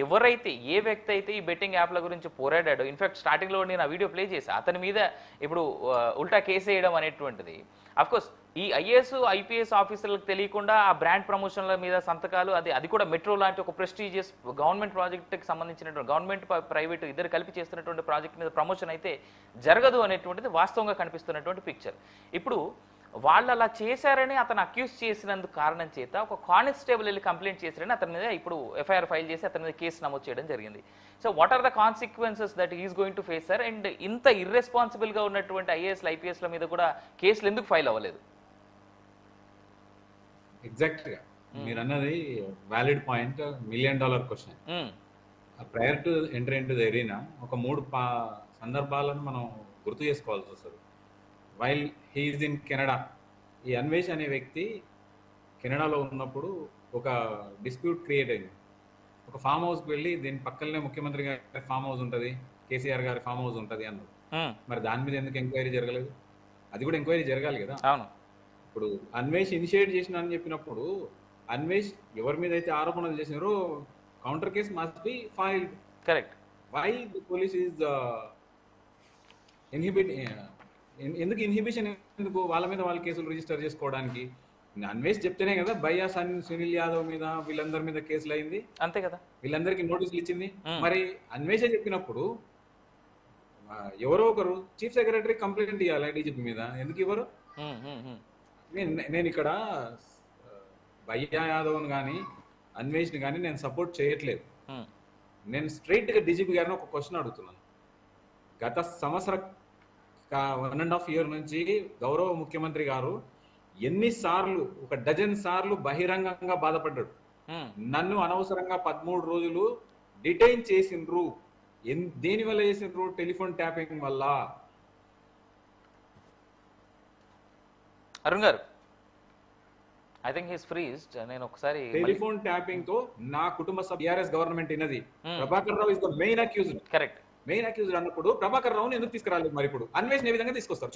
ఎవరైతే ఏ వ్యక్తి అయితే ఈ బెట్టింగ్ యాప్ల గురించి పోరాడాడో, ఇన్ఫాక్ట్ స్టార్టింగ్లో నేను ఆ వీడియో ప్లే చేసి అతని మీద ఇప్పుడు ఉల్టా కేసు వేయడం అనేటువంటిది కోర్స్ ఈ ఐఏఎస్ ఐపీఎస్ ఆఫీసర్లకు తెలియకుండా ఆ బ్రాండ్ ప్రమోషన్ల మీద సంతకాలు, అది కూడా మెట్రో లాంటి ఒక ప్రెస్టీజియస్ గవర్నమెంట్ ప్రాజెక్ట్కి సంబంధించినటువంటి గవర్నమెంట్ ప్రైవేట్ ఇద్దరు కలిపి చేస్తున్నటువంటి ప్రాజెక్ట్ మీద ప్రమోషన్ అయితే జరగదు అనేటువంటిది వాస్తవంగా కనిపిస్తున్నటువంటి పిక్చర్. ఇప్పుడు వాళ్ళు అలా చేశారని అతను అక్యూజ్ చేసినందుకు కారణం చేత ఒక కానిస్టేబుల్ వెళ్ళి కంప్లైంట్ చేశారని అతని మీద ఇప్పుడు ఎఫ్ఐఆర్ ఫైల్ చేసి అతని మీద కేసు నమోదు చేయడం జరిగింది. So what are the consequences that is going to face sir? And ఇంత ఇర్రెస్పాన్సిబుల్గా ఉన్నటువంటి ఐఏఎస్లు ఐపీఎస్ల మీద కూడా కేసులు ఎందుకు ఫైల్ అవ్వలేదు? ఎగ్జాక్ట్గా మీరు అన్నది valid point, $1 million question. Prior to enter in to the arena ఒక 3 సందర్భాలను మనం గుర్తు చేసుకోవాల్సి వస్తుంది. వైల్ హీఈస్ ఇన్ కెనడా, ఈ అన్వేష్ అనే వ్యక్తి కెనడాలో ఉన్నప్పుడు ఒక డిస్ప్యూట్ క్రియేట్ అయింది. ఒక ఫామ్ హౌస్కి వెళ్ళి దీని పక్కనే ముఖ్యమంత్రి గారి ఫామ్ హౌస్ ఉంటుంది, కేసీఆర్ గారి ఫామ్ హౌస్ ఉంటుంది అన్నారు. మరి దాని మీద ఎందుకు ఎంక్వైరీ జరగలేదు? అది కూడా ఎంక్వైరీ జరగాలి కదా. ఇప్పుడు అన్వేష్ ఇనిషియేట్ చేసిన అని చెప్పినప్పుడు అన్వేష్ ఎవరి మీద అయితే ఆరోపణలు చేసినారో counter case must be filed. Correct. Why the police is ఎందుకు ఇన్హిబిషన్? ఎందుకు వాళ్ళ మీద వాళ్ళ కేసులు రిజిస్టర్ చేసుకోవడానికి? అన్వేష్ చెప్తేనే కదా భయ్యా సునీల్ యాదవ్ మీద వీళ్ళందరి మీద కేసులు అయింది, అంతే కదా, వీళ్ళందరికీ నోటీసులు ఇచ్చింది. మరి అన్వేషే చెప్పినప్పుడు ఎవరో ఒకరు చీఫ్ సెక్రటరీ కంప్లైంట్ ఇవ్వాలి డీజీపీ మీద, ఎందుకు ఇవ్వరు? నేను ఇక్కడ భయ్యా యాదవ్ని కానీ అన్వేష్ని కానీ నేను సపోర్ట్ చేయట్లేదు. నేను స్ట్రైట్గా డీజీపీ గారిని ఒక క్వశ్చన్ అడుగుతున్నాను. గత సంవత్సరం 1.5 years నుంచి గౌరవ ముఖ్యమంత్రి గారు ఎన్నిసార్లు, ఒక డజన్ సార్లు బహిరంగంగా బాధపడ్డాడు. నన్ను అనవసరంగా 13 రోజులు డిటైన్ చేసిండ్రు. దేని వల్ల చేసిండ్రు? టెలిఫోన్ ట్యాపింగ్ వల్ల. అరుణ్ గారు, ఐ థింక్ హీస్ ఫ్రీజ్డ్. నేను ఒకసారి టెలిఫోన్ ట్యాపింగ్ తో నా కుటుంబ టీఆర్ఎస్ గవర్నమెంట్ ఇన్నది. Prabhakar Rao is the main accused. Correct. Main accused అన్నప్పుడు ప్రభాకర్ రావుని ఎందుకు తీసుకురాలేదు? మరి ఇప్పుడు అన్వేషణ ఏ విధంగా తీసుకొస్తారు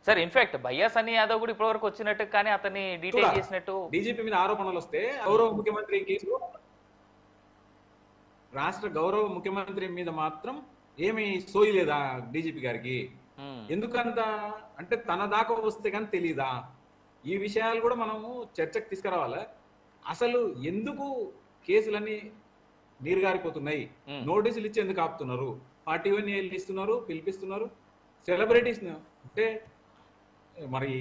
సార్? ఇన్ఫాక్ట్ భయ్యా సన్నీ యాదవ్ కూడా ఇప్పటి వరకు వచ్చినట్టు, కానీ అతన్ని డీటెయిల్ చేసినట్టు డీజీపీ మీద ఆరోపణలు వస్తే గౌరవ ముఖ్యమంత్రి కేసులో రాష్ట్ర గౌరవ ముఖ్యమంత్రి మీద మాత్రం ఏమి సోయి లేదా డీజీపీ గారికి? ఎందుకంత అంటే తన దాకా వస్తే కానీ తెలీదా? ఈ విషయాలు కూడా మనము చర్చకు తీసుకురావాలి. అసలు ఎందుకు కేసులన్నీ నీరుగారిపోతున్నాయి? నోటీసులు ఇచ్చి ఎందుకు ఆపుతున్నారు? 41 ఏళ్ళు ఇస్తున్నారు, పిలిపిస్తున్నారు. సెలబ్రిటీస్ అంటే మరి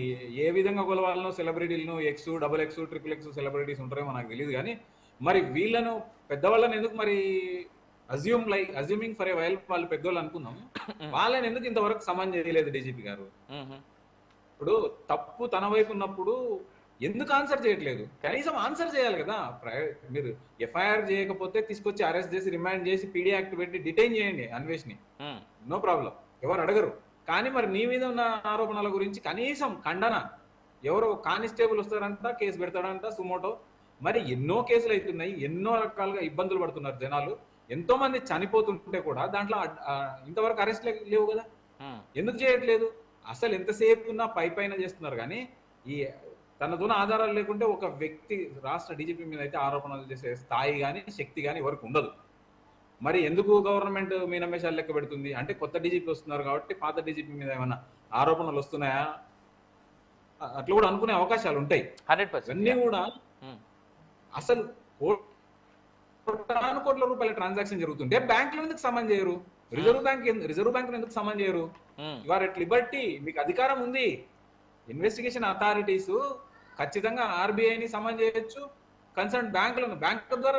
ఏ విధంగా కొలవాలనో సెలబ్రిటీలను X, XX, XXX సెలబ్రిటీస్ ఉంటారేమో నాకు తెలియదు. కానీ మరి వీళ్ళను పెద్దవాళ్ళని ఎందుకు మరి అజ్యూమింగ్ ఫర్ ఏ వైల్ వాళ్ళు పెద్దవాళ్ళు అనుకుందాం, వాళ్ళని ఎందుకు ఇంతవరకు సమన్ చేయలేదు డీజీపీ గారు? ఇప్పుడు తప్పు తన వైపు ఉన్నప్పుడు ఎందుకు ఆన్సర్ చేయట్లేదు? కనీసం ఆన్సర్ చేయాలి కదా. మీరు ఎఫ్ఐఆర్ చేయకపోతే తీసుకొచ్చి అరెస్ట్ చేసి రిమాండ్ చేసి పీడీ యాక్ట్ పెట్టి డిటైన్ చేయండి అన్వేష్ని, నో ప్రాబ్లం, ఎవరు అడగరు. కానీ మరి నీ మీద ఉన్న ఆరోపణల గురించి కనీసం ఖండన. ఎవరో కానిస్టేబుల్ వస్తారంట, కేసు పెడతాడంట సుమోటో. మరి ఎన్నో కేసులు అవుతున్నాయి, ఎన్నో రకాలుగా ఇబ్బందులు పడుతున్నారు జనాలు. ఎంతో మంది చనిపోతుంటే కూడా దాంట్లో ఇంతవరకు అరెస్ట్ లేవు కదా. ఎందుకు చేయట్లేదు? అసలు ఎంతసేపు ఉన్నా పైన చేస్తున్నారు. కానీ ఈ తనతో ఆధారాలు లేకుంటే ఒక వ్యక్తి రాష్ట్ర డీజీపీ మీద అయితే ఆరోపణలు చేసే స్థాయి కానీ శక్తి కానీ ఎవరికి ఉండదు. మరి ఎందుకు గవర్నమెంట్ మీనమేషాలు లెక్క పెడుతుంది? అంటే కొత్త డీజీపీ వస్తున్నారు కాబట్టి పాత డీజీపీ మీద ఏమైనా ఆరోపణలు వస్తున్నాయా అట్లా కూడా అనుకునే అవకాశాలు ఉంటాయి. 100%. ఇవన్నీ కూడా అసలు కోట్ల రూపాయల ట్రాన్సాక్షన్ జరుగుతుంటే బ్యాంకులు ఎందుకు సమన్ చేయరు? రిజర్వ్ బ్యాంక్ ఎందుకు సమన్ చేయరు? యువర్ ఎట్ లిబర్టీ, మీకు అధికారం ఉంది. ఇన్వెస్టిగేషన్ అథారిటీస్ ఖచ్చితంగా ఆర్బీఐని సమన్ చేయొచ్చు, కన్సర్న్ బ్యాంకులను. బ్యాంకుల ద్వారా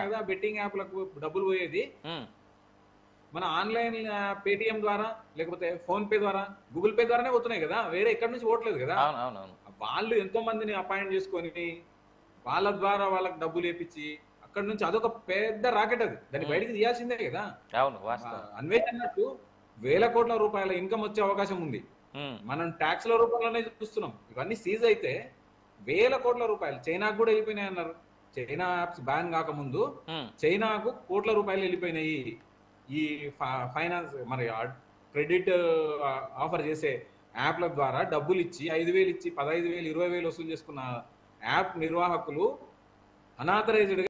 కదా బెట్టింగ్ యాప్లకు డబ్బులు పోయేది. మన ఆన్లైన్ పేటిఎం ద్వారా లేకపోతే ఫోన్ పే ద్వారా గూగుల్ పే ద్వారానే పోతున్నాయి కదా, వేరే ఎక్కడి నుంచి పోవట్లేదు కదా. వాళ్ళు ఎంతో మందిని అపాయింట్ చేసుకొని వాళ్ళ ద్వారా వాళ్ళకి డబ్బులు వేపించి అక్కడ నుంచి అదొక పెద్ద రాకెట్. అది దాన్ని బయటికి తీయాల్సిందే కదా. అన్వేషణ అన్నట్టు వేల కోట్ల రూపాయల ఇన్కమ్ వచ్చే అవకాశం ఉంది. మనం ట్యాక్స్ల రూపంలోనే చూస్తున్నాం. ఇవన్నీ సీజ్ అయితే వేల కోట్ల రూపాయలు చైనాకు కూడా వెళ్ళిపోయినాయి అన్నారు. చైనా యాప్స్ బ్యాన్ కాకముందు చైనాకు కోట్ల రూపాయలు వెళ్ళిపోయినాయి. ఈ ఫైనాన్స్ మరి క్రెడిట్ ఆఫర్ చేసే యాప్ల ద్వారా డబ్బులు ఇచ్చి 5,000 ఇచ్చి 15,000 20,000 వసూలు చేసుకున్న యాప్ నిర్వాహకులు అనాథరైజ్డ్